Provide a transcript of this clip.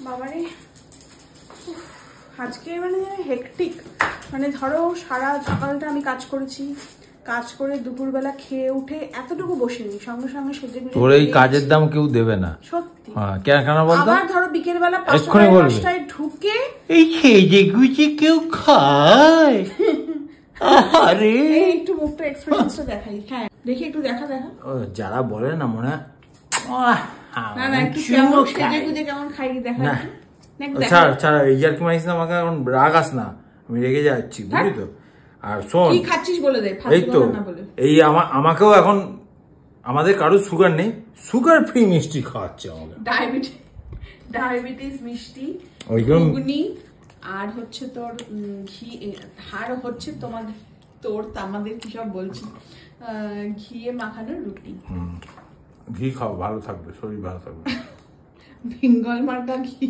বাবারে আজকে মানে হেকটিক, মানে ধরো সারা সকালটা আমি কাজ করেছি, কাজ করে দুপুরবেলা খেয়ে উঠে এতটুকু বসিনি, সঙ্গে সঙ্গে সেজে গুজে তোর এই কাজের দাম কেউ দেবে না সত্যি। কেন বলতো? আবার ধরো বিকেল বেলা 5টায় ঢুকে এই সেজে গুজে কেউ খায়? আরে একটু মুখটা এক্সপ্রেশনটা দেখাই। হ্যাঁ দেখি একটু দেখা। যারা বলে না মনে হয় না না একটু কেমন সেজে গুজে কেমন খাই দেখা। ছাড় এই আর কি মানিস না, আমাকে এখন রাগাস না, আমি রেগে যাচ্ছি বুঝলি তো। আর শোন কি খাচ্ছিস বলে দে, এই তো এই আমাকেও এখন আমাদের কারো সুগার নেই, সুগার ফ্রি মিষ্টি খাওয়াচ্ছে আমাকে, ডায়াবেটিস মিষ্টি ঘুগনি আর হচ্ছে তোর ঘি, আর হচ্ছে আমাদের কি সব বলছি, ঘিয়ে মাখানো রুটি। ঘি খাও, ভালো থাকবে, শরীর ভালো থাকবে। বেঙ্গল মার্কা ঘি।